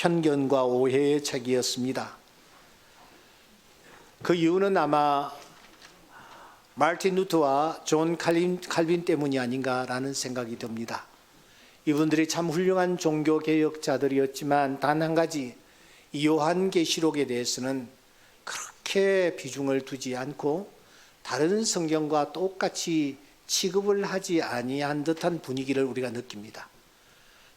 편견과 오해의 책이었습니다. 그 이유는 아마 마르틴 루터와 존 칼빈 때문이 아닌가라는 생각이 듭니다. 이분들이 참 훌륭한 종교개혁자들이었지만 단 한 가지, 이 요한계시록에 대해서는 그렇게 비중을 두지 않고 다른 성경과 똑같이 취급을 하지 아니한 듯한 분위기를 우리가 느낍니다.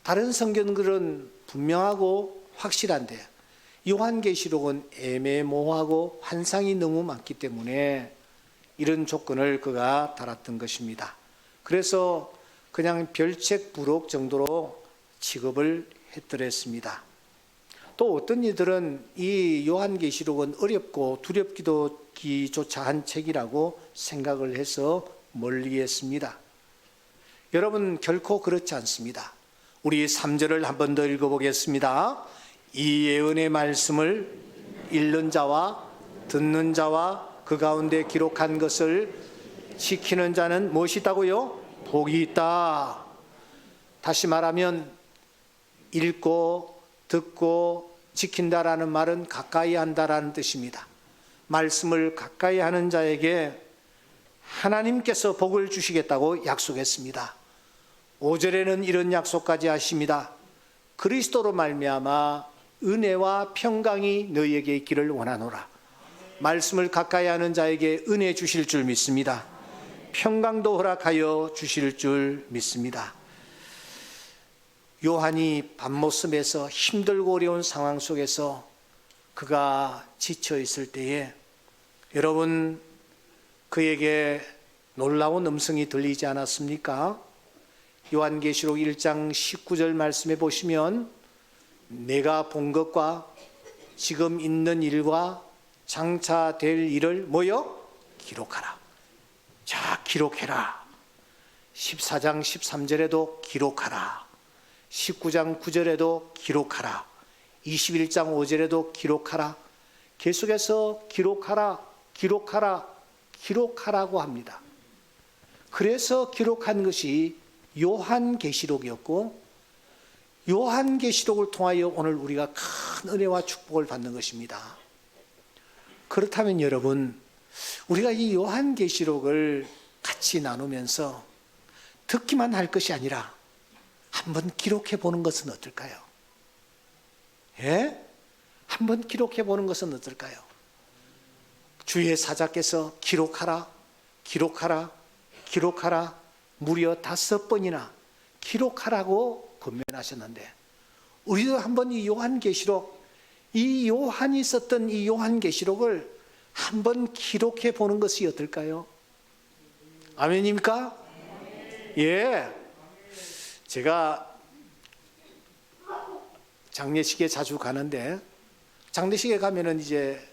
다른 성경들은 분명하고 확실한데 요한계시록은 애매모호하고 환상이 너무 많기 때문에 이런 조건을 그가 달았던 것입니다. 그래서 그냥 별책 부록 정도로 취급을 했더랬습니다. 또 어떤 이들은 이 요한계시록은 어렵고 두렵기조차 한 책이라고 생각을 해서 멀리했습니다. 여러분, 결코 그렇지 않습니다. 우리 3절을 한 번 더 읽어보겠습니다. 이 예언의 말씀을 읽는 자와 듣는 자와 그 가운데 기록한 것을 지키는 자는 무엇이 있다고요? 복이 있다. 다시 말하면 읽고 듣고 지킨다라는 말은 가까이 한다라는 뜻입니다. 말씀을 가까이 하는 자에게 하나님께서 복을 주시겠다고 약속했습니다. 5절에는 이런 약속까지 하십니다. 그리스도로 말미암아 은혜와 평강이 너희에게 있기를 원하노라. 말씀을 가까이 하는 자에게 은혜 주실 줄 믿습니다. 평강도 허락하여 주실 줄 믿습니다. 요한이 밤모습에서 힘들고 어려운 상황 속에서 그가 지쳐 있을 때에 여러분, 그에게 놀라운 음성이 들리지 않았습니까? 요한계시록 1장 19절 말씀해 보시면 내가 본 것과 지금 있는 일과 장차 될 일을 뭐요? 기록하라. 자, 기록해라. 14장 13절에도 기록하라. 19장 9절에도 기록하라. 21장 5절에도 기록하라. 계속해서 기록하라, 기록하라, 기록하라고 합니다. 그래서 기록한 것이 요한계시록이었고, 요한계시록을 통하여 오늘 우리가 큰 은혜와 축복을 받는 것입니다. 그렇다면 여러분, 우리가 이 요한계시록을 같이 나누면서 듣기만 할 것이 아니라 한번 기록해 보는 것은 어떨까요? 예? 한번 기록해 보는 것은 어떨까요? 주의 사자께서 기록하라, 기록하라, 기록하라 무려 5번이나 기록하라고 권면하셨는데, 우리도 한번 이 요한계시록, 이 요한이 썼던 이 요한계시록을 한번 기록해 보는 것이 어떨까요? 아멘입니까? 예. 제가 장례식에 자주 가는데, 장례식에 가면은 이제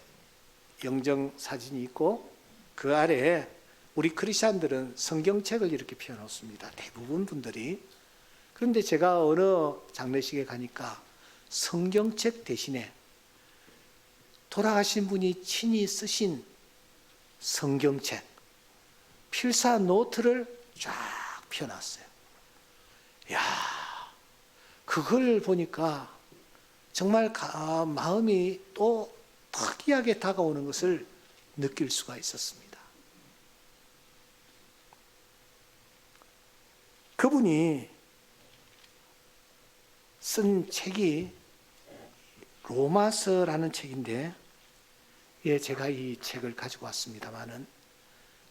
영정 사진이 있고 그 아래에 우리 크리스찬들은 성경책을 이렇게 펴놓습니다. 대부분 분들이. 그런데 제가 어느 장례식에 가니까 성경책 대신에 돌아가신 분이 친히 쓰신 성경책, 필사 노트를 쫙 펴놨어요. 이야, 그걸 보니까 정말 마음이 또 특이하게 다가오는 것을 느낄 수가 있었습니다. 그분이 쓴 책이 로마서라는 책인데, 예, 제가 이 책을 가지고 왔습니다만은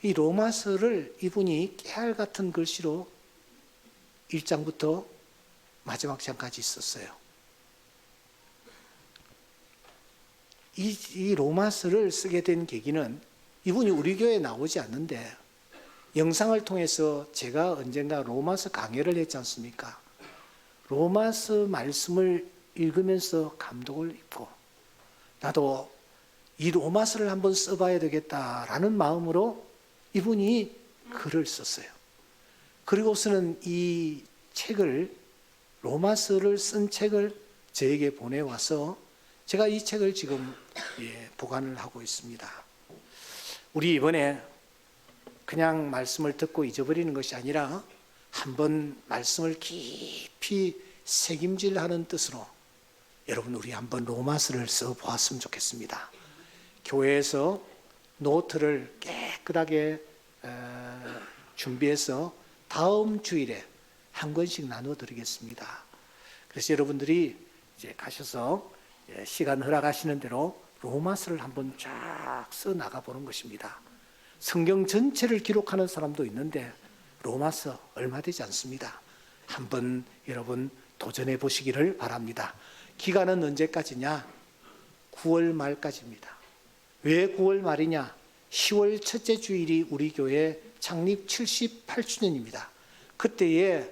이 로마서를 이분이 깨알 같은 글씨로 1장부터 마지막 장까지 썼어요. 이 로마서를 쓰게 된 계기는, 이분이 우리 교회에 나오지 않는데 영상을 통해서 제가 언젠가 로마서 강해를 했지 않습니까? 로마서 말씀을 읽으면서 감동을 입고 나도 이 로마서를 한번 써봐야 되겠다라는 마음으로 이분이 글을 썼어요. 그리고서는 이 책을, 로마서를 쓴 책을 저에게 보내와서 제가 이 책을 지금 보관을 하고 있습니다. 우리 이번에 그냥 말씀을 듣고 잊어버리는 것이 아니라 한번 말씀을 깊이 새김질하는 뜻으로 여러분 우리 한번 로마서를 써보았으면 좋겠습니다. 교회에서 노트를 깨끗하게 준비해서 다음 주일에 한 권씩 나눠 드리겠습니다. 그래서 여러분들이 이제 가셔서 시간 허락하시는 대로 로마서를 한번 쫙 써 나가 보는 것입니다. 성경 전체를 기록하는 사람도 있는데 로마서 얼마 되지 않습니다. 한번 여러분 도전해 보시기를 바랍니다. 기간은 언제까지냐? 9월 말까지입니다. 왜 9월 말이냐? 10월 첫째 주일이 우리 교회 창립 78주년입니다. 그때에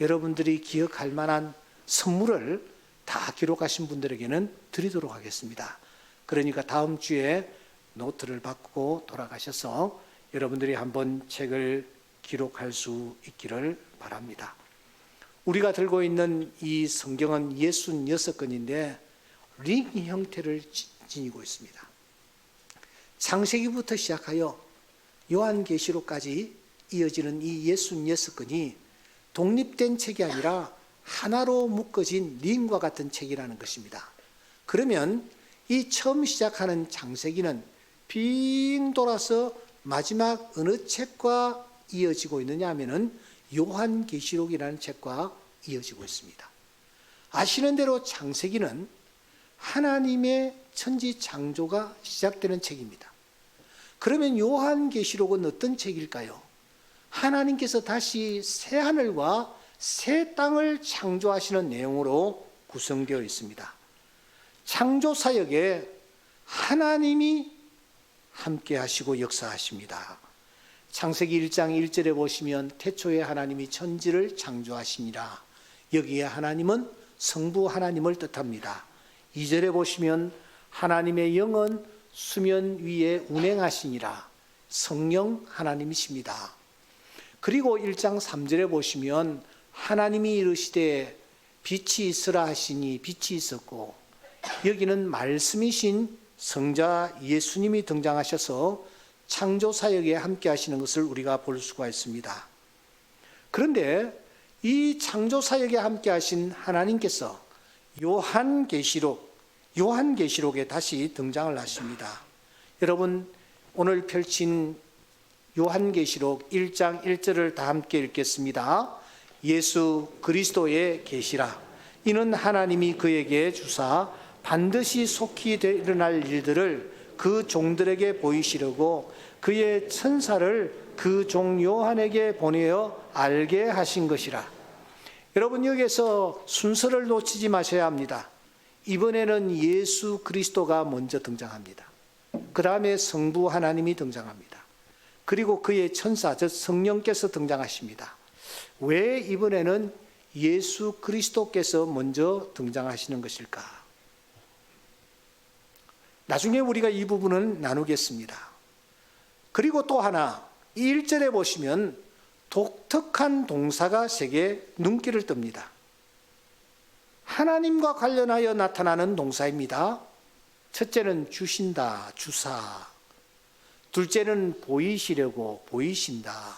여러분들이 기억할 만한 선물을 다 기록하신 분들에게는 드리도록 하겠습니다. 그러니까 다음 주에 노트를 받고 돌아가셔서 여러분들이 한번 책을 기록할 수 있기를 바랍니다. 우리가 들고 있는 이 성경은 66권인데 링 형태를 지니고 있습니다. 창세기부터 시작하여 요한계시록까지 이어지는 이 66권이 독립된 책이 아니라 하나로 묶어진 링과 같은 책이라는 것입니다. 그러면 이 처음 시작하는 창세기는 빙 돌아서 마지막 어느 책과 이어지고 있느냐 하면은 요한계시록이라는 책과 이어지고 있습니다. 아시는 대로 창세기는 하나님의 천지 창조가 시작되는 책입니다. 그러면 요한계시록은 어떤 책일까요? 하나님께서 다시 새 하늘과 새 땅을 창조하시는 내용으로 구성되어 있습니다. 창조 사역에 하나님이 함께 하시고 역사하십니다. 창세기 1장 1절에 보시면 태초에 하나님이 천지를 창조하시니라. 여기에 하나님은 성부 하나님을 뜻합니다. 2절에 보시면 하나님의 영은 수면 위에 운행하시니라. 성령 하나님이십니다. 그리고 1장 3절에 보시면 하나님이 이르시되 빛이 있으라 하시니 빛이 있었고, 여기는 말씀이신 성자 예수님이 등장하셔서 창조 사역에 함께 하시는 것을 우리가 볼 수가 있습니다. 그런데 이 창조 사역에 함께 하신 하나님께서 요한계시록에 다시 등장을 하십니다. 여러분 오늘 펼친 요한계시록 1장 1절을 다 함께 읽겠습니다. 예수 그리스도의 계시라. 이는 하나님이 그에게 주사 반드시 속히 일어날 일들을 그 종들에게 보이시려고 그의 천사를 그 종 요한에게 보내어 알게 하신 것이라. 여러분 여기서 순서를 놓치지 마셔야 합니다. 이번에는 예수 그리스도가 먼저 등장합니다. 그 다음에 성부 하나님이 등장합니다. 그리고 그의 천사, 즉 성령께서 등장하십니다. 왜 이번에는 예수 그리스도께서 먼저 등장하시는 것일까? 나중에 우리가 이 부분을 나누겠습니다. 그리고 또 하나, 이 1절에 보시면 독특한 동사가 3개 눈길을 뜹니다. 하나님과 관련하여 나타나는 동사입니다. 첫째는 주신다, 주사. 둘째는 보이시려고, 보이신다.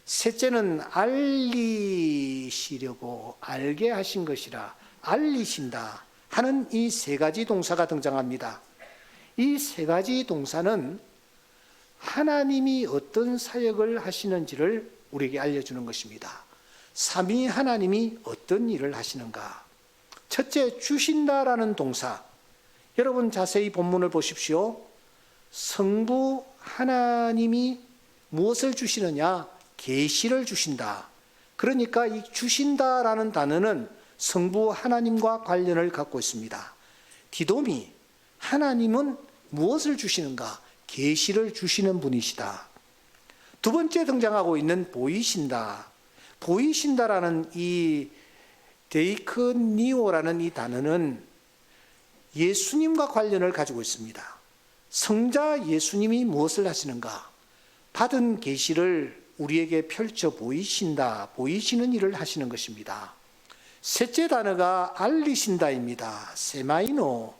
셋째는 알리시려고, 알게 하신 것이라, 알리신다 하는 이 3가지 동사가 등장합니다. 이 3가지 동사는 하나님이 어떤 사역을 하시는지를 우리에게 알려주는 것입니다. 삼위 하나님이 어떤 일을 하시는가. 첫째, 주신다라는 동사. 여러분 자세히 본문을 보십시오. 성부 하나님이 무엇을 주시느냐? 계시를 주신다. 그러니까 이 주신다라는 단어는 성부 하나님과 관련을 갖고 있습니다. 디도미, 하나님은 무엇을 주시는가? 계시를 주시는 분이시다. 두 번째 등장하고 있는 보이신다. 보이신다라는 이 데이크니오라는 이 단어는 예수님과 관련을 가지고 있습니다. 성자 예수님이 무엇을 하시는가? 받은 계시를 우리에게 펼쳐 보이신다, 보이시는 일을 하시는 것입니다. 셋째 단어가 알리신다입니다. 세마이노.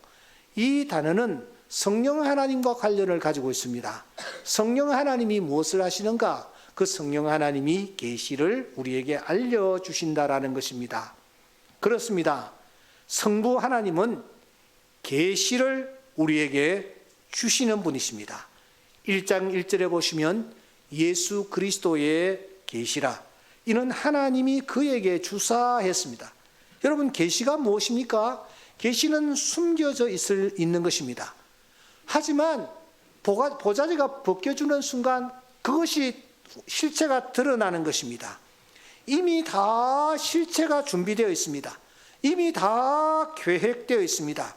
이 단어는 성령 하나님과 관련을 가지고 있습니다. 성령 하나님이 무엇을 하시는가? 그 성령 하나님이 계시를 우리에게 알려주신다라는 것입니다. 그렇습니다. 성부 하나님은 계시를 우리에게 주시는 분이십니다. 1장 1절에 보시면 예수 그리스도의 계시라, 이는 하나님이 그에게 주사했습니다. 여러분, 계시가 무엇입니까? 계시는 숨겨져 있는 것입니다. 하지만 보자기가 벗겨주는 순간 그것이 실체가 드러나는 것입니다. 이미 다 실체가 준비되어 있습니다. 이미 다 계획되어 있습니다.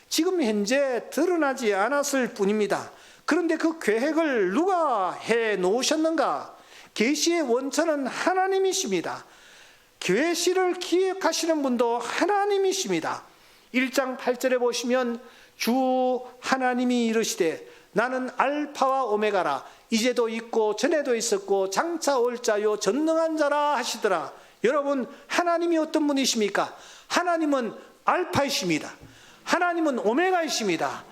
지금 현재 드러나지 않았을 뿐입니다. 그런데 그 계획을 누가 해 놓으셨는가? 계시의 원천은 하나님이십니다. 계시를 기획하시는 분도 하나님이십니다. 1장 8절에 보시면 주 하나님이 이르시되 나는 알파와 오메가라, 이제도 있고 전에도 있었고 장차 올 자요 전능한 자라 하시더라. 여러분, 하나님이 어떤 분이십니까? 하나님은 알파이십니다. 하나님은 오메가이십니다.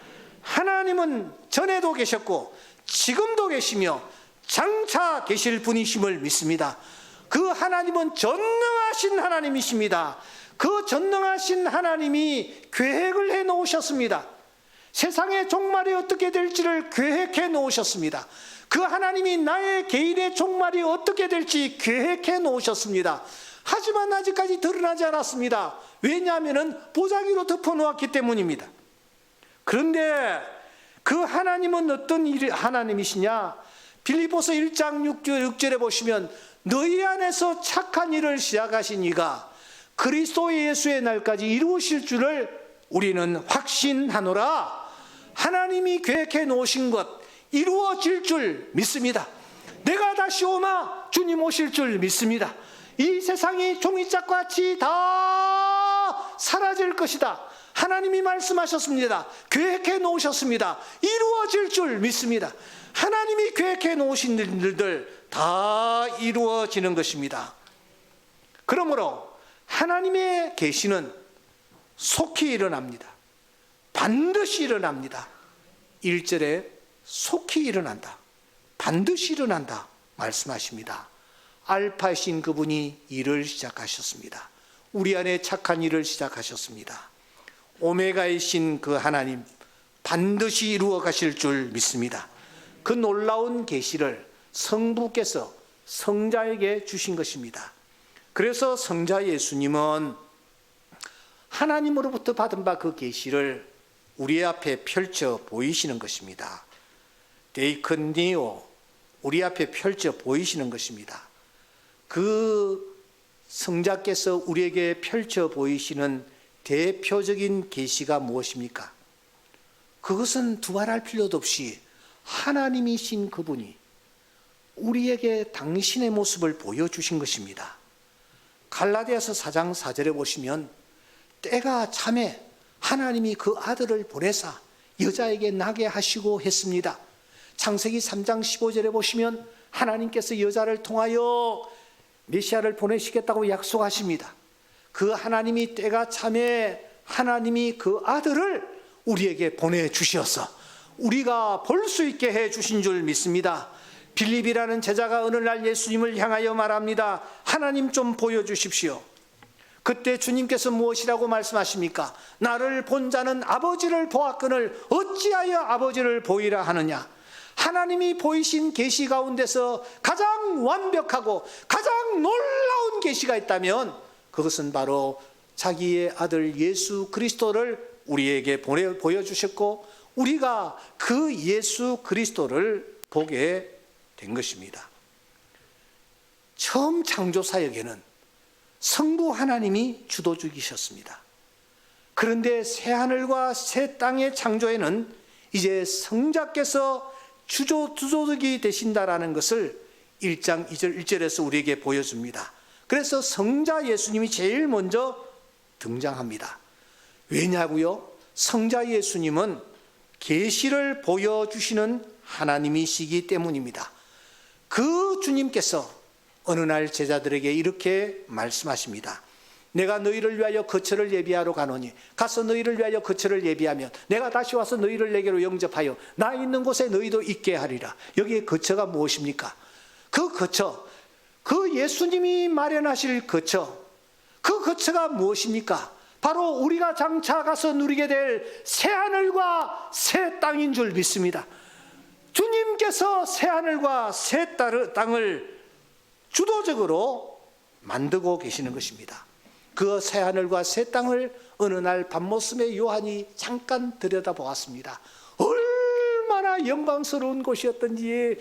하나님은 전에도 계셨고 지금도 계시며 장차 계실 분이심을 믿습니다. 그 하나님은 전능하신 하나님이십니다. 그 전능하신 하나님이 계획을 해 놓으셨습니다. 세상의 종말이 어떻게 될지를 계획해 놓으셨습니다. 그 하나님이 나의 개인의 종말이 어떻게 될지 계획해 놓으셨습니다. 하지만 아직까지 드러나지 않았습니다. 왜냐하면 보자기로 덮어놓았기 때문입니다. 그런데 그 하나님은 어떤 하나님이시냐? 빌립보서 1장 6절에 보시면 너희 안에서 착한 일을 시작하신 이가 그리스도 예수의 날까지 이루실 줄을 우리는 확신하노라. 하나님이 계획해 놓으신 것 이루어질 줄 믿습니다. 내가 다시 오마 주님 오실 줄 믿습니다. 이 세상이 종이짝같이 다 사라질 것이다. 하나님이 말씀하셨습니다. 계획해 놓으셨습니다. 이루어질 줄 믿습니다. 하나님이 계획해 놓으신 일들 다 이루어지는 것입니다. 그러므로 하나님의 계시는 속히 일어납니다. 반드시 일어납니다. 1절에 속히 일어난다, 반드시 일어난다 말씀하십니다. 알파이신 그분이 일을 시작하셨습니다. 우리 안에 착한 일을 시작하셨습니다. 오메가이신 그 하나님 반드시 이루어 가실 줄 믿습니다. 그 놀라운 계시를 성부께서 성자에게 주신 것입니다. 그래서 성자 예수님은 하나님으로부터 받은 바 그 계시를 우리 앞에 펼쳐 보이시는 것입니다. 데이컨니오, 우리 앞에 펼쳐 보이시는 것입니다. 그 성자께서 우리에게 펼쳐 보이시는 대표적인 계시가 무엇입니까? 그것은 두말할 필요도 없이 하나님이신 그분이 우리에게 당신의 모습을 보여주신 것입니다. 갈라디아서 4장 4절에 보시면 때가 참에 하나님이 그 아들을 보내사 여자에게 나게 하시고 했습니다. 창세기 3장 15절에 보시면 하나님께서 여자를 통하여 메시아를 보내시겠다고 약속하십니다. 그 하나님이 때가 참에 하나님이 그 아들을 우리에게 보내주셔서 우리가 볼 수 있게 해주신 줄 믿습니다. 빌립이라는 제자가 어느 날 예수님을 향하여 말합니다. 하나님 좀 보여주십시오. 그때 주님께서 무엇이라고 말씀하십니까? 나를 본 자는 아버지를 보았거늘 어찌하여 아버지를 보이라 하느냐. 하나님이 보이신 계시 가운데서 가장 완벽하고 가장 놀라운 계시가 있다면 그것은 바로 자기의 아들 예수 그리스도를 우리에게 보여주셨고 우리가 그 예수 그리스도를 보게 된 것입니다. 처음 창조 사역에는 성부 하나님이 주도주기셨습니다. 그런데 새하늘과 새 땅의 창조에는 이제 성자께서 주도주기 되신다라는 것을 1장 2절 1절에서 우리에게 보여줍니다. 그래서 성자 예수님이 제일 먼저 등장합니다. 왜냐고요? 성자 예수님은 계시를 보여주시는 하나님이시기 때문입니다. 그 주님께서 어느 날 제자들에게 이렇게 말씀하십니다. 내가 너희를 위하여 거처를 예비하러 가노니 가서 너희를 위하여 거처를 예비하면 내가 다시 와서 너희를 내게로 영접하여 나 있는 곳에 너희도 있게 하리라. 여기에 거처가 무엇입니까? 그 거처, 그 예수님이 마련하실 거처, 그 거처가 무엇입니까? 바로 우리가 장차 가서 누리게 될 새하늘과 새 땅인 줄 믿습니다. 주님께서 새하늘과 새 땅을 주도적으로 만들고 계시는 것입니다. 그 새하늘과 새 땅을 어느 날 밤모습에 요한이 잠깐 들여다보았습니다. 얼마나 영광스러운 곳이었던지,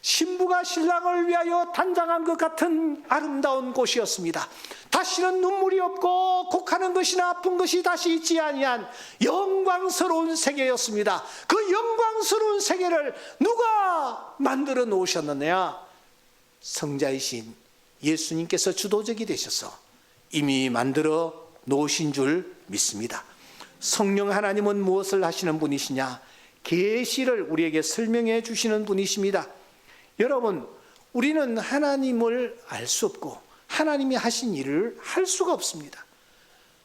신부가 신랑을 위하여 단장한 것 같은 아름다운 곳이었습니다. 다시는 눈물이 없고 곡하는 것이나 아픈 것이 다시 있지 아니한 영광스러운 세계였습니다. 그 영광스러운 세계를 누가 만들어 놓으셨느냐? 성자이신 예수님께서 주도적이 되셔서 이미 만들어 놓으신 줄 믿습니다. 성령 하나님은 무엇을 하시는 분이시냐? 계시를 우리에게 설명해 주시는 분이십니다. 여러분, 우리는 하나님을 알 수 없고 하나님이 하신 일을 할 수가 없습니다.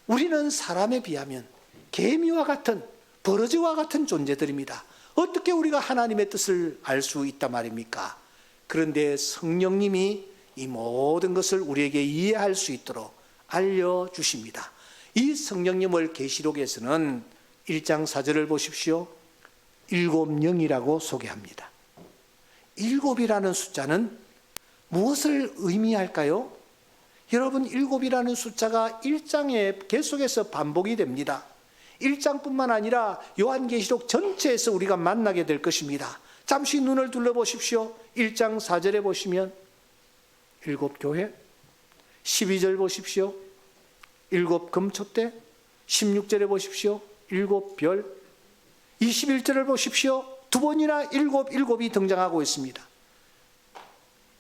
우리는 사람에 비하면 개미와 같은, 버러지와 같은 존재들입니다. 어떻게 우리가 하나님의 뜻을 알 수 있단 말입니까? 그런데 성령님이 이 모든 것을 우리에게 이해할 수 있도록 알려주십니다. 이 성령님을 계시록에서는 1장 4절을 보십시오. 7영이라고 소개합니다. 7이라는 숫자는 무엇을 의미할까요? 여러분, 7이라는 숫자가 1장에 계속해서 반복이 됩니다. 1장뿐만 아니라 요한계시록 전체에서 우리가 만나게 될 것입니다. 잠시 눈을 둘러보십시오. 1장 4절에 보시면 7교회, 12절 보십시오. 7금촛대, 16절에 보십시오. 7별, 21절을 보십시오. 두 번이나 7이 등장하고 있습니다.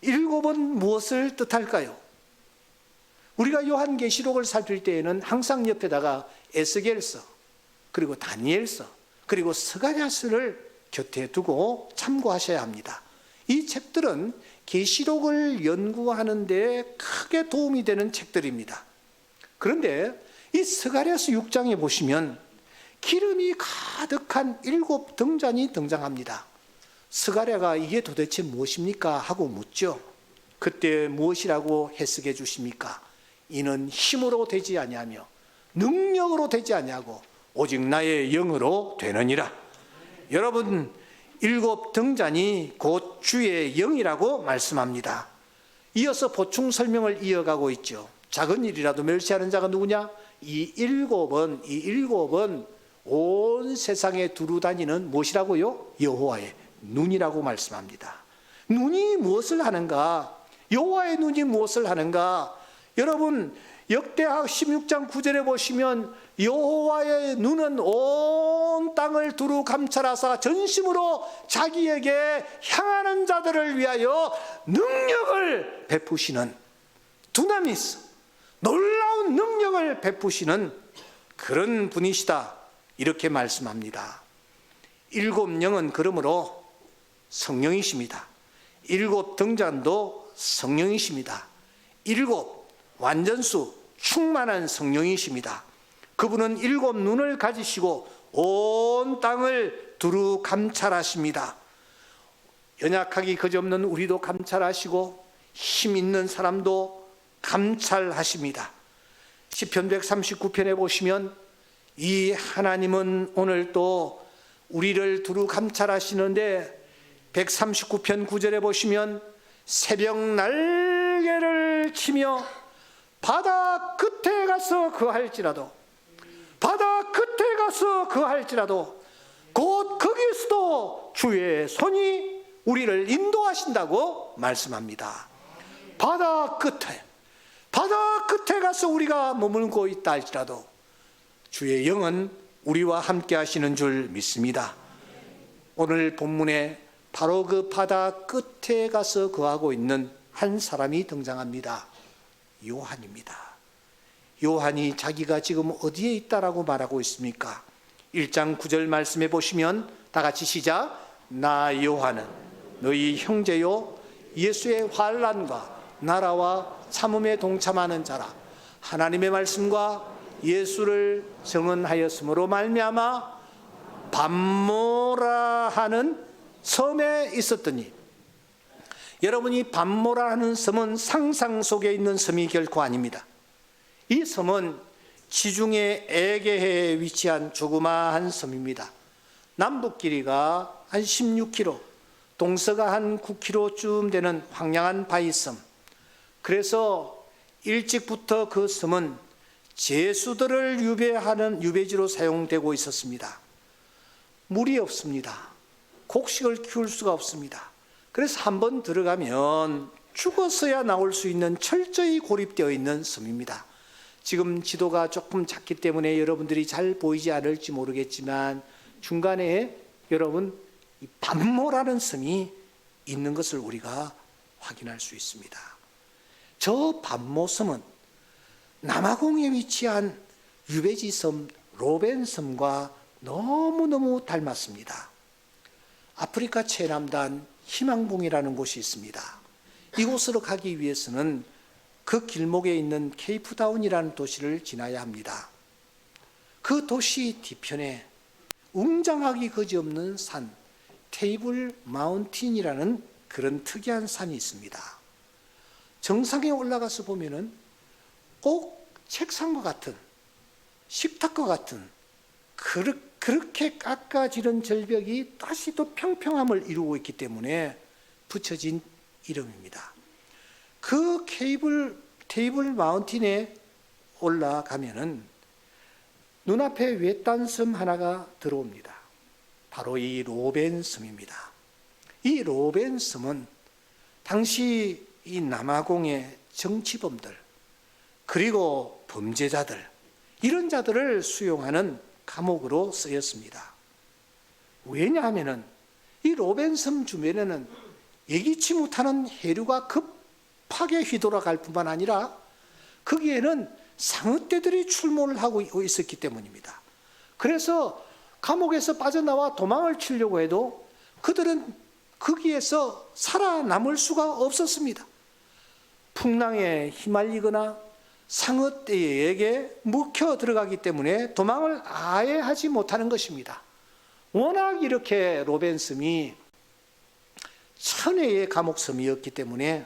7은 무엇을 뜻할까요? 우리가 요한계시록을 살필 때에는 항상 옆에다가 에스겔서, 그리고 다니엘서, 그리고 스가랴서를 곁에 두고 참고하셔야 합니다. 이 책들은 계시록을 연구하는 데 크게 도움이 되는 책들입니다. 그런데 이 스가랴서 6장에 보시면 기름이 가득한 7 등잔이 등장합니다. 스가랴가 이게 도대체 무엇입니까? 하고 묻죠. 그때 무엇이라고 해석해 주십니까? 이는 힘으로 되지 아니하며 능력으로 되지 아니하고 오직 나의 영으로 되느니라. 여러분, 7 등잔이 곧 주의 영이라고 말씀합니다. 이어서 보충 설명을 이어가고 있죠. 작은 일이라도 멸시하는 자가 누구냐? 이 일곱은 온 세상에 두루 다니는 무엇이라고요? 여호와의 눈이라고 말씀합니다. 눈이 무엇을 하는가? 여호와의 눈이 무엇을 하는가? 여러분, 역대하 16장 9절에 보시면 여호와의 눈은 온 땅을 두루 감찰하사 전심으로 자기에게 향하는 자들을 위하여 능력을 베푸시는, 두나미스, 놀라운 능력을 베푸시는 그런 분이시다, 이렇게 말씀합니다. 7영은 그러므로 성령이십니다. 7 등잔도 성령이십니다. 7 완전수, 충만한 성령이십니다. 그분은 7 눈을 가지시고 온 땅을 두루 감찰하십니다. 연약하기 그지없는 우리도 감찰하시고 힘 있는 사람도 감찰하십니다. 시편 139편에 보시면 이 하나님은 오늘 또 우리를 두루 감찰하시는데 139편 9절에 보시면 새벽 날개를 치며 바다 끝에 가서 거할지라도, 바다 끝에 가서 거할지라도 곧 거기서도 주의 손이 우리를 인도하신다고 말씀합니다. 바다 끝에 가서 우리가 머물고 있다 할지라도 주의 영은 우리와 함께 하시는 줄 믿습니다. 오늘 본문에 바로 그 바다 끝에 가서 거하고 있는 한 사람이 등장합니다. 요한입니다. 요한이 자기가 지금 어디에 있다라고 말하고 있습니까? 1장 9절 말씀해 보시면 다 같이 시작. 나 요한은 너희 형제요 예수의 환난과 나라와 참음에 동참하는 자라. 하나님의 말씀과 예수를 증언하였으므로 말미암아 밤모라 하는 섬에 있었더니, 여러분이 밤모라 하는 섬은 상상 속에 있는 섬이 결코 아닙니다. 이 섬은 지중해 에게해에 위치한 조그마한 섬입니다. 남북 길이가 한 16km, 동서가 한 9km쯤 되는 황량한 바위섬. 그래서 일찍부터 그 섬은 제수들을 유배하는 유배지로 사용되고 있었습니다. 물이 없습니다. 곡식을 키울 수가 없습니다. 그래서 한번 들어가면 죽어서야 나올 수 있는 철저히 고립되어 있는 섬입니다. 지금 지도가 조금 작기 때문에 여러분들이 잘 보이지 않을지 모르겠지만 중간에 여러분 이 반모라는 섬이 있는 것을 우리가 확인할 수 있습니다. 저 반모섬은 남아공에 위치한 유배지 섬 로벤섬과 너무너무 닮았습니다. 아프리카 최남단 희망봉이라는 곳이 있습니다. 이곳으로 가기 위해서는 그 길목에 있는 케이프다운이라는 도시를 지나야 합니다. 그 도시 뒤편에 웅장하기 그지없는 산, 테이블 마운틴이라는 그런 특이한 산이 있습니다. 정상에 올라가서 보면은 꼭 책상과 같은, 식탁과 같은 그렇게 깎아지른 절벽이 다시 또 평평함을 이루고 있기 때문에 붙여진 이름입니다. 그 테이블 마운틴에 올라가면은 눈앞에 외딴 섬 하나가 들어옵니다. 바로 이 로벤섬입니다. 이 로벤섬은 당시 이 남아공의 정치범들 그리고 범죄자들 이런 자들을 수용하는 감옥으로 쓰였습니다. 왜냐하면 이 로벤섬 주변에는 예기치 못하는 해류가 급하게 휘돌아갈 뿐만 아니라 거기에는 상어떼들이 출몰을 하고 있었기 때문입니다. 그래서 감옥에서 빠져나와 도망을 치려고 해도 그들은 거기에서 살아남을 수가 없었습니다. 풍랑에 휘말리거나 상어떼에게 묵혀 들어가기 때문에 도망을 아예 하지 못하는 것입니다. 워낙 이렇게 로벤섬이 천혜의 감옥섬이었기 때문에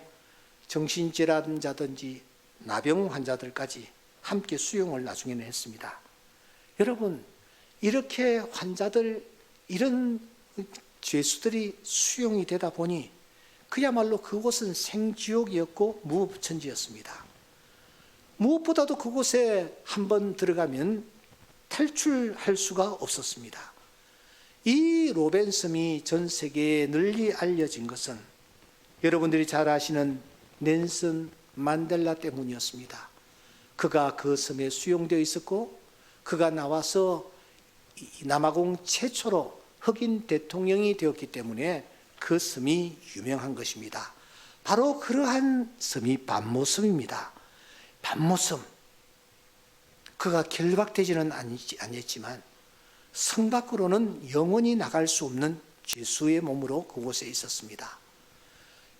정신질환자든지 나병 환자들까지 함께 수용을 나중에는 했습니다. 여러분, 이렇게 환자들, 이런 죄수들이 수용이 되다 보니 그야말로 그곳은 생지옥이었고 무법천지였습니다. 무엇보다도 그곳에 한번 들어가면 탈출할 수가 없었습니다. 이 로벤섬이 전 세계에 널리 알려진 것은 여러분들이 잘 아시는 넬슨 만델라 때문이었습니다. 그가 그 섬에 수용되어 있었고 그가 나와서 남아공 최초로 흑인 대통령이 되었기 때문에 그 섬이 유명한 것입니다. 바로 그러한 섬이 반모섬입니다. 반모섬, 그가 결박되지는 않았지만 성 밖으로는 영원히 나갈 수 없는 죄수의 몸으로 그곳에 있었습니다.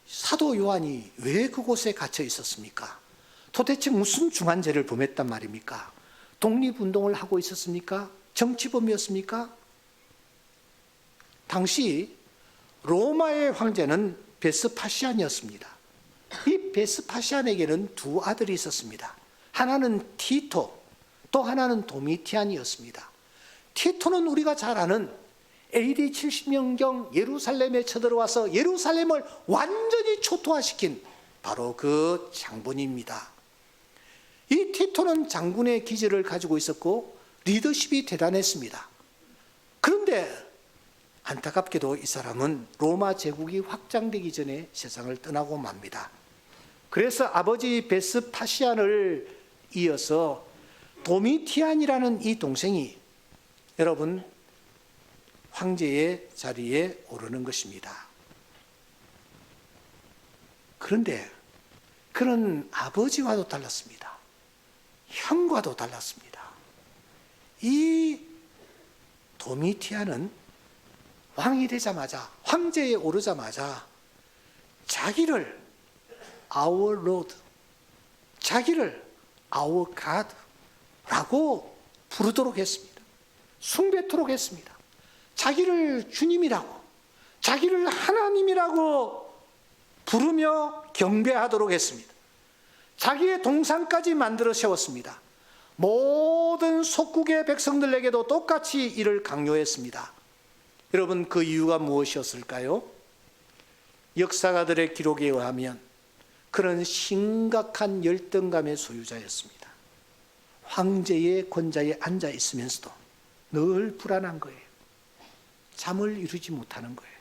사도 요한이 왜 그곳에 갇혀 있었습니까? 도대체 무슨 중한 죄를 범했단 말입니까? 독립운동을 하고 있었습니까? 정치범이었습니까? 당시 로마의 황제는 베스파시안이었습니다. 이 베스파시안에게는 두 아들이 있었습니다. 하나는 티토, 또 하나는 도미티안이었습니다. 티토는 우리가 잘 아는 AD 70년경 예루살렘에 쳐들어와서 예루살렘을 완전히 초토화시킨 바로 그 장본입니다. 이 티토는 장군의 기질을 가지고 있었고 리더십이 대단했습니다. 그런데 안타깝게도 이 사람은 로마 제국이 확장되기 전에 세상을 떠나고 맙니다. 그래서 아버지 베스파시안을 이어서 도미티안이라는 이 동생이 여러분 황제의 자리에 오르는 것입니다. 그런데 그런 아버지와도 달랐습니다. 형과도 달랐습니다. 이 도미티안은 왕이 되자마자, 황제에 오르자마자 자기를 Our Lord, 자기를 Our God라고 부르도록 했습니다. 숭배토록 했습니다. 자기를 주님이라고, 자기를 하나님이라고 부르며 경배하도록 했습니다. 자기의 동상까지 만들어 세웠습니다. 모든 속국의 백성들에게도 똑같이 이를 강요했습니다. 여러분, 그 이유가 무엇이었을까요? 역사가들의 기록에 의하면 그는 심각한 열등감의 소유자였습니다. 황제의 권좌에 앉아 있으면서도 늘 불안한 거예요. 잠을 이루지 못하는 거예요.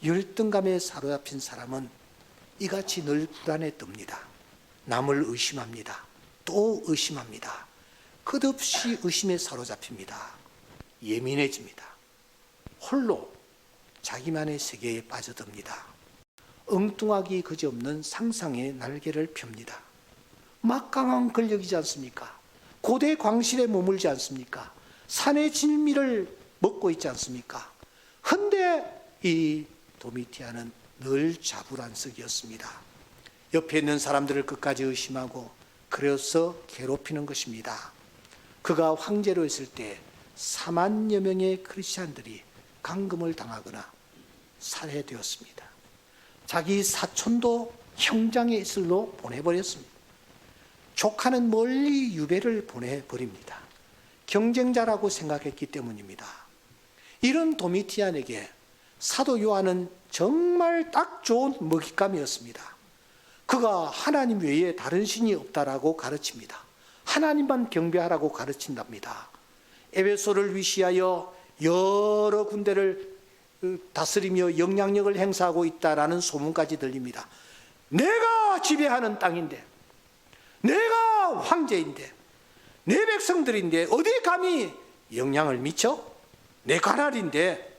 열등감에 사로잡힌 사람은 이같이 늘 불안에 뜹니다. 남을 의심합니다. 또 의심합니다. 끝없이 의심에 사로잡힙니다. 예민해집니다. 홀로 자기만의 세계에 빠져듭니다. 엉뚱하기 그지없는 상상의 날개를 펴니다. 막강한 권력이지 않습니까? 고대 광실에 머물지 않습니까? 산의 진미를 먹고 있지 않습니까? 헌데 이 도미티아는 늘 자불안석이었습니다. 옆에 있는 사람들을 끝까지 의심하고 그래서 괴롭히는 것입니다. 그가 황제로 있을 때 4만여 명의 크리스찬들이 감금을 당하거나 살해되었습니다. 자기 사촌도 형장의 이슬로 보내버렸습니다. 조카는 멀리 유배를 보내버립니다. 경쟁자라고 생각했기 때문입니다. 이런 도미티안에게 사도 요한은 정말 딱 좋은 먹잇감이었습니다. 그가 하나님 외에 다른 신이 없다라고 가르칩니다. 하나님만 경배하라고 가르친답니다. 에베소를 위시하여 여러 군데를 다스리며 영향력을 행사하고 있다라는 소문까지 들립니다. 내가 지배하는 땅인데, 내가 황제인데, 내 백성들인데 어디 감히 영향을 미쳐? 내 관할인데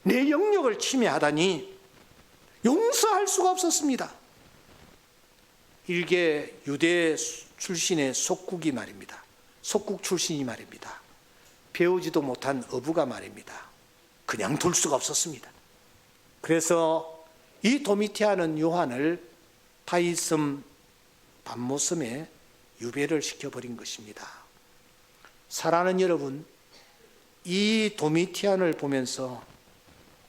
내 영역을 침해하다니 용서할 수가 없었습니다. 일개 유대 출신의 속국이 말입니다. 속국 출신이 말입니다. 배우지도 못한 어부가 말입니다. 그냥 둘 수가 없었습니다. 그래서 이 도미티아는 요한을 타이섬 반모섬에 유배를 시켜버린 것입니다. 사랑하는 여러분, 이 도미티안을 보면서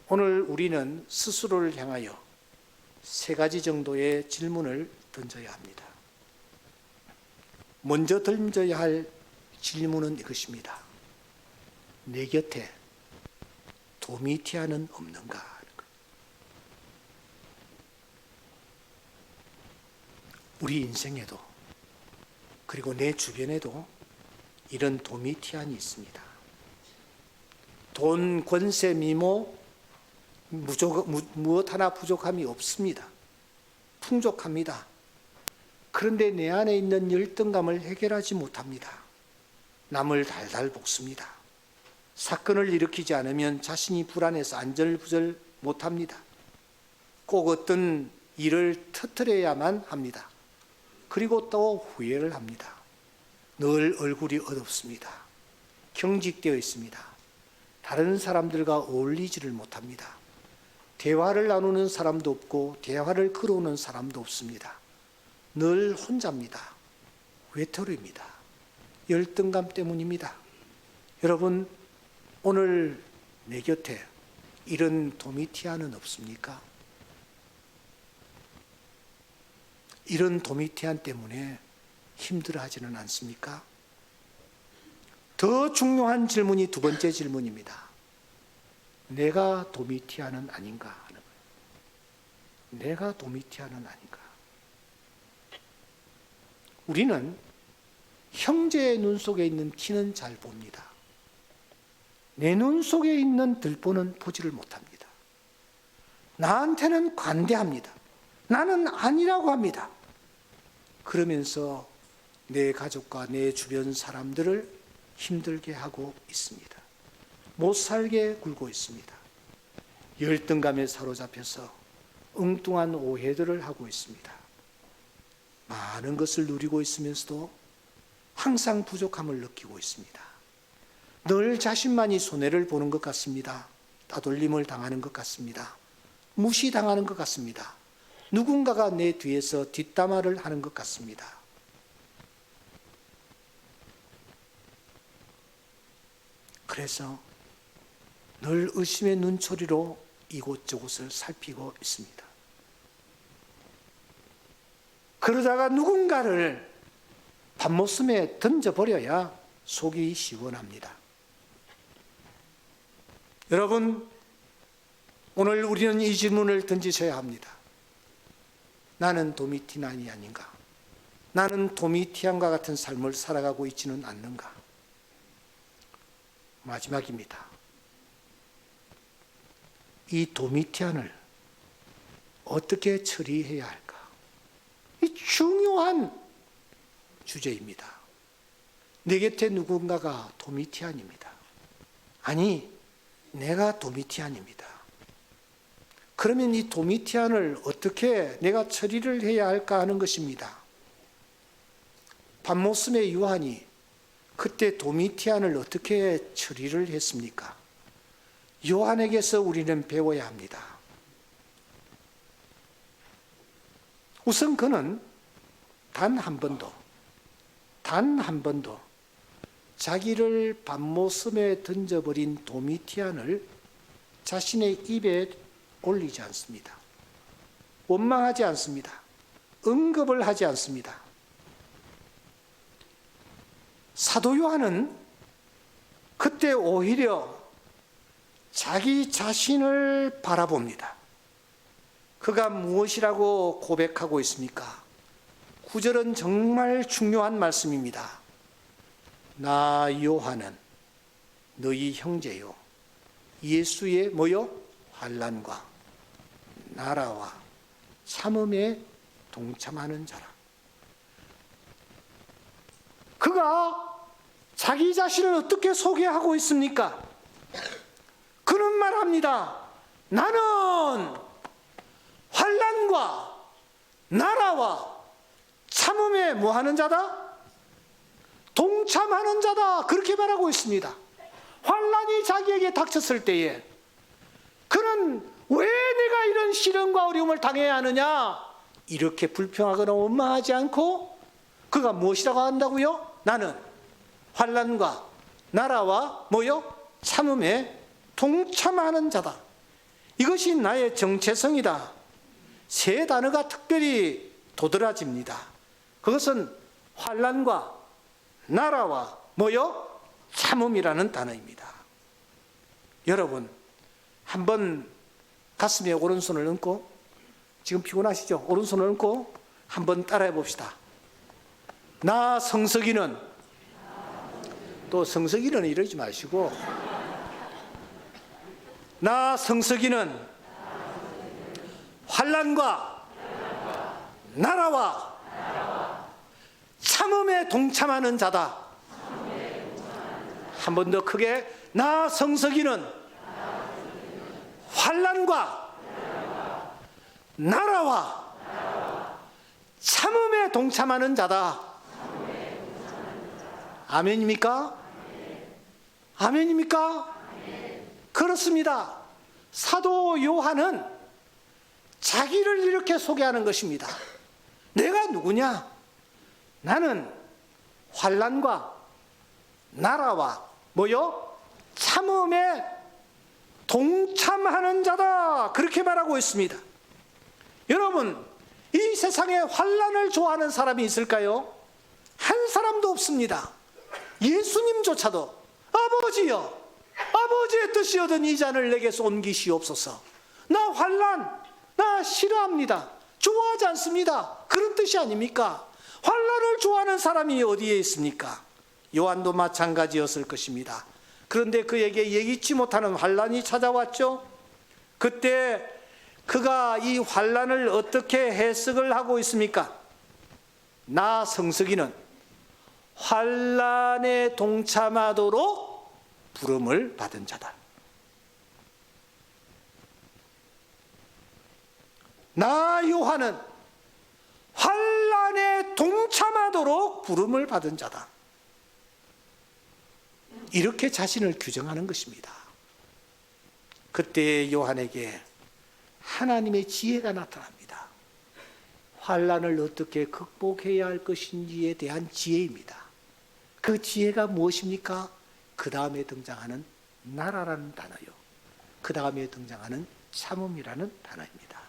오늘 우리는 스스로를 향하여 3가지 정도의 질문을 던져야 합니다. 먼저 던져야 할 질문은 이것입니다. 내 곁에 도미티아는 없는가? 우리 인생에도 그리고 내 주변에도 이런 도미티안이 있습니다. 돈, 권세, 미모 무엇 하나 부족함이 없습니다. 풍족합니다. 그런데 내 안에 있는 열등감을 해결하지 못합니다. 남을 달달 볶습니다. 사건을 일으키지 않으면 자신이 불안해서 안절부절 못합니다. 꼭 어떤 일을 터뜨려야만 합니다. 그리고 또 후회를 합니다. 늘 얼굴이 어둡습니다. 경직되어 있습니다. 다른 사람들과 어울리지를 못합니다. 대화를 나누는 사람도 없고 대화를 걸어오는 사람도 없습니다. 늘 혼자입니다. 외톨이입니다. 열등감 때문입니다. 여러분, 오늘 내 곁에 이런 도미티안은 없습니까? 이런 도미티안 때문에 힘들어하지는 않습니까? 더 중요한 질문이 2번째 질문입니다. 내가 도미티안은 아닌가 하는 거예요. 내가 도미티안은 아닌가? 우리는 형제의 눈 속에 있는 티는 잘 봅니다. 내 눈 속에 있는 들보는 보지를 못합니다. 나한테는 관대합니다. 나는 아니라고 합니다. 그러면서 내 가족과 내 주변 사람들을 힘들게 하고 있습니다. 못 살게 굴고 있습니다. 열등감에 사로잡혀서 엉뚱한 오해들을 하고 있습니다. 많은 것을 누리고 있으면서도 항상 부족함을 느끼고 있습니다. 늘 자신만이 손해를 보는 것 같습니다. 따돌림을 당하는 것 같습니다. 무시당하는 것 같습니다. 누군가가 내 뒤에서 뒷담화를 하는 것 같습니다. 그래서 늘 의심의 눈초리로 이곳저곳을 살피고 있습니다. 그러다가 누군가를 밤모섬에 던져버려야 속이 시원합니다. 여러분, 오늘 우리는 이 질문을 던지셔야 합니다. 나는 도미티안이 아닌가? 나는 도미티안과 같은 삶을 살아가고 있지는 않는가? 마지막입니다. 이 도미티안을 어떻게 처리해야 할까? 이 중요한 주제입니다. 내 곁에 누군가가 도미티안입니다. 아니, 내가 도미티안입니다. 그러면 이 도미티안을 어떻게 내가 처리를 해야 할까 하는 것입니다. 밤모섬의 요한이 그때 도미티안을 어떻게 처리를 했습니까? 요한에게서 우리는 배워야 합니다. 우선 그는 단 한 번도 자기를 밤모섬에 던져버린 도미티안을 자신의 입에 올리지 않습니다. 원망하지 않습니다. 언급을 하지 않습니다. 사도 요한은 그때 오히려 자기 자신을 바라봅니다. 그가 무엇이라고 고백하고 있습니까? 9절은 정말 중요한 말씀입니다. 나 요한은 너희 형제요 예수의 뭐요? 환난과 나라와 참음에 동참하는 자라. 그가 자기 자신을 어떻게 소개하고 있습니까? 그는 말합니다. 나는 환난과 나라와 참음에 뭐하는 자다? 동참하는 자다. 그렇게 말하고 있습니다. 환난이 자기에게 닥쳤을 때에 그는 왜 내가 이런 시련과 어려움을 당해야 하느냐? 이렇게 불평하거나 원망하지 않고 그가 무엇이라고 한다고요? 나는 환난과 나라와 뭐요? 참음에 동참하는 자다. 이것이 나의 정체성이다. 세 단어가 특별히 도드라집니다. 그것은 환난과 나라와 뭐요? 참음이라는 단어입니다. 여러분, 한번 가슴에 오른손을 얹고, 지금 피곤하시죠? 오른손을 얹고 한번 따라해 봅시다. 나 성석이는, 또 성석이는 이러지 마시고, 나 성석이는 환난과 나라와 참음에 동참하는 자다. 한 번 더 크게, 나 성석이는 환난과 나라와 참음에 동참하는 자다. 아멘입니까? 아멘입니까? 그렇습니다. 사도 요한은 자기를 이렇게 소개하는 것입니다. 내가 누구냐? 나는 환난과 나라와 뭐요? 참음에 동참하는 자다. 그렇게 말하고 있습니다. 여러분, 이 세상에 환난을 좋아하는 사람이 있을까요? 한 사람도 없습니다. 예수님조차도 아버지여, 아버지의 뜻이거든 이 잔을 내게서 옮기시옵소서. 나 환난, 나 싫어합니다. 좋아하지 않습니다. 그런 뜻이 아닙니까? 환난을 좋아하는 사람이 어디에 있습니까? 요한도 마찬가지였을 것입니다. 그런데 그에게 예기치 못하는 환난이 찾아왔죠. 그때 그가 이 환난을 어떻게 해석을 하고 있습니까? 나 성석이는 환난에 동참하도록 부름을 받은 자다. 나 요한은 환난에 동참하도록 부름을 받은 자다. 이렇게 자신을 규정하는 것입니다. 그때 요한에게 하나님의 지혜가 나타납니다. 환난을 어떻게 극복해야 할 것인지에 대한 지혜입니다. 그 지혜가 무엇입니까? 그 다음에 등장하는 나라라는 단어요. 그 다음에 등장하는 참음이라는 단어입니다.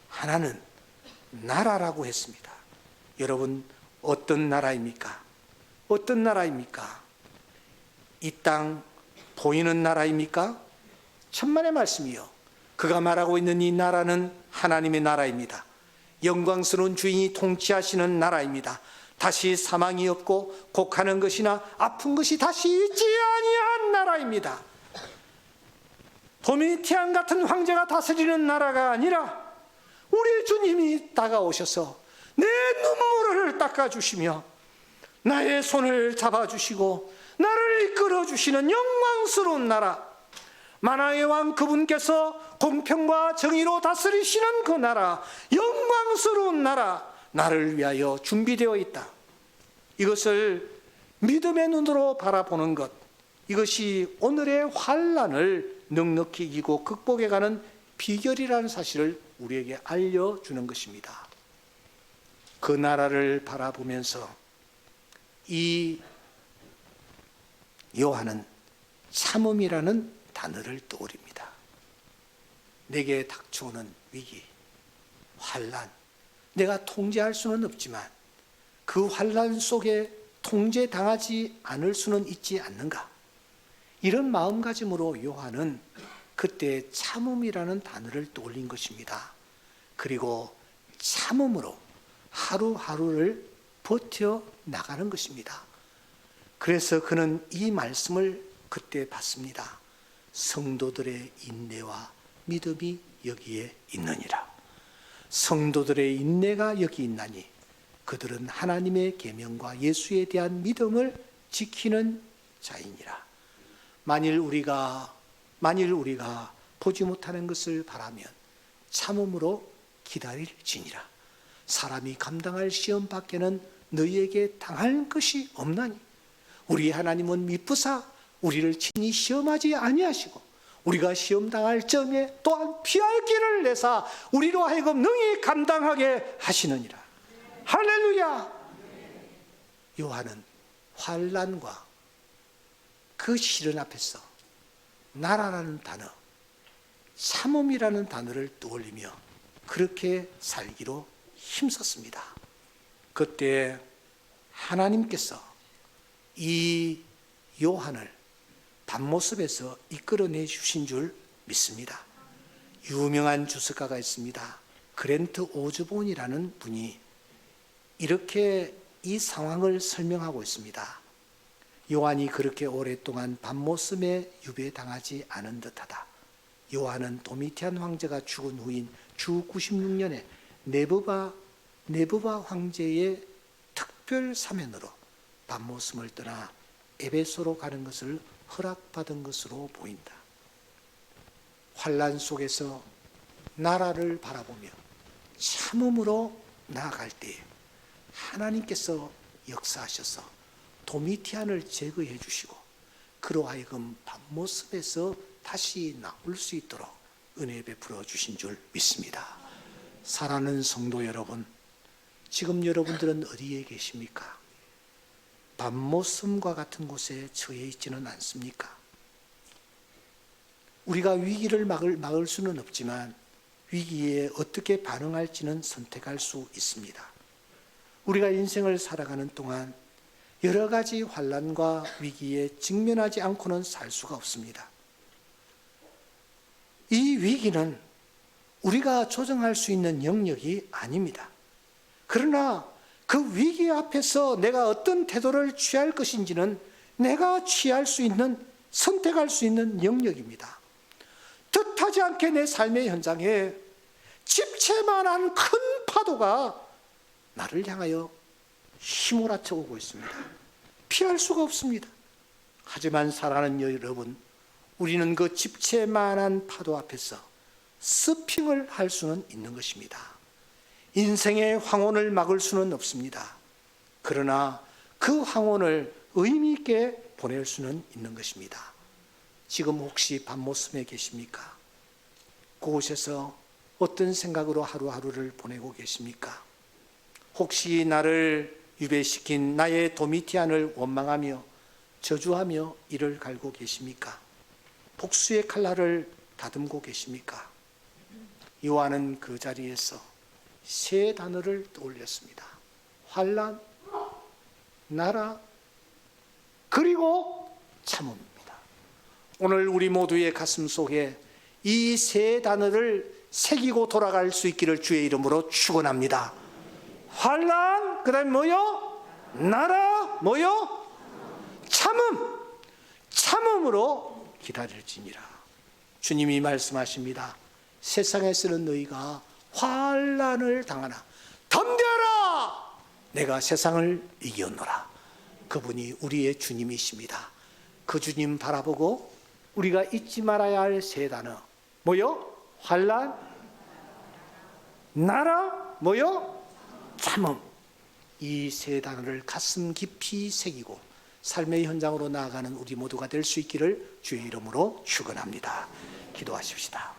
하나는 나라라고 했습니다. 여러분, 어떤 나라입니까? 어떤 나라입니까? 이 땅 보이는 나라입니까? 천만의 말씀이요. 그가 말하고 있는 이 나라는 하나님의 나라입니다. 영광스러운 주인이 통치하시는 나라입니다. 다시 사망이 없고 곡하는 것이나 아픈 것이 다시 있지 아니한 나라입니다. 도미티안 같은 황제가 다스리는 나라가 아니라 우리 주님이 다가오셔서 내 눈물을 닦아주시며 나의 손을 잡아주시고 나를 이끌어주시는 영광스러운 나라, 만왕의 왕 그분께서 공평과 정의로 다스리시는 그 나라, 영광스러운 나라, 나를 위하여 준비되어 있다. 이것을 믿음의 눈으로 바라보는 것, 이것이 오늘의 환난을 넉넉히 이기고 극복해가는 비결이라는 사실을 우리에게 알려주는 것입니다. 그 나라를 바라보면서 이 요한은 참음이라는 단어를 떠올립니다. 내게 닥쳐오는 위기, 환난, 내가 통제할 수는 없지만 그 환난 속에 통제당하지 않을 수는 있지 않는가? 이런 마음가짐으로 요한은 그때 참음이라는 단어를 떠올린 것입니다. 그리고 참음으로 하루하루를 버텨 나가는 것입니다. 그래서 그는 이 말씀을 그때 받습니다. 성도들의 인내와 믿음이 여기에 있느니라. 성도들의 인내가 여기 있나니 그들은 하나님의 계명과 예수에 대한 믿음을 지키는 자이니라. 만일 우리가 보지 못하는 것을 바라면 참음으로 기다릴지니라. 사람이 감당할 시험 밖에는 너희에게 당할 것이 없나니 우리 하나님은 미쁘사 우리를 친히 시험하지 아니하시고 우리가 시험 당할 점에 또한 피할 길을 내사 우리로 하여금 능히 감당하게 하시느니라. 할렐루야. 요한은 환난과 그 시련 앞에서 나라라는 단어, 참음이라는 단어를 떠올리며 그렇게 살기로 힘썼습니다. 그때 하나님께서 이 요한을 밤모습에서 이끌어내 주신 줄 믿습니다. 유명한 주석가가 있습니다. 그랜트 오즈본이라는 분이 이렇게 이 상황을 설명하고 있습니다. 요한이 그렇게 오랫동안 밤모습에 유배당하지 않은 듯하다. 요한은 도미티안 황제가 죽은 후인 주 96년에 네부바 황제의 특별 사면으로 밤모습을 떠나 에베소로 가는 것을 허락받은 것으로 보인다. 환난 속에서 나라를 바라보며 참음으로 나아갈 때 하나님께서 역사하셔서 도미티안을 제거해 주시고 그로 하여금 밤모습에서 다시 나올 수 있도록 은혜 베풀어 주신 줄 믿습니다. 사랑하는 성도 여러분, 지금 여러분들은 어디에 계십니까? 밤모습과 같은 곳에 처해 있지는 않습니까? 우리가 위기를 막을 수는 없지만 위기에 어떻게 반응할지는 선택할 수 있습니다. 우리가 인생을 살아가는 동안 여러 가지 환난과 위기에 직면하지 않고는 살 수가 없습니다. 이 위기는 우리가 조정할 수 있는 영역이 아닙니다. 그러나 그 위기 앞에서 내가 어떤 태도를 취할 것인지는 내가 취할 수 있는, 선택할 수 있는 영역입니다. 뜻하지 않게 내 삶의 현장에 집채만한 큰 파도가 나를 향하여 휘몰아쳐 오고 있습니다. 피할 수가 없습니다. 하지만 사랑하는 여러분, 우리는 그 집채만한 파도 앞에서 서핑을 할 수는 있는 것입니다. 인생의 황혼을 막을 수는 없습니다. 그러나 그 황혼을 의미 있게 보낼 수는 있는 것입니다. 지금 혹시 밤모습에 계십니까? 그곳에서 어떤 생각으로 하루하루를 보내고 계십니까? 혹시 나를 유배시킨 나의 도미티안을 원망하며 저주하며 이를 갈고 계십니까? 복수의 칼날을 다듬고 계십니까? 요한은 그 자리에서 세 단어를 떠올렸습니다. 환난, 나라, 그리고 참음입니다. 오늘 우리 모두의 가슴 속에 이 세 단어를 새기고 돌아갈 수 있기를 주의 이름으로 축원합니다. 환난, 그 다음에 뭐요? 나라, 뭐요? 참음. 참음으로 기다릴지니라. 주님이 말씀하십니다. 세상에서는 너희가 환난을 당하나 덤벼라, 내가 세상을 이겼노라. 그분이 우리의 주님이십니다. 그 주님 바라보고 우리가 잊지 말아야 할 세 단어 뭐요? 환난, 나라, 뭐요? 참음. 이 세 단어를 가슴 깊이 새기고 삶의 현장으로 나아가는 우리 모두가 될 수 있기를 주의 이름으로 축원합니다. 기도하십시다.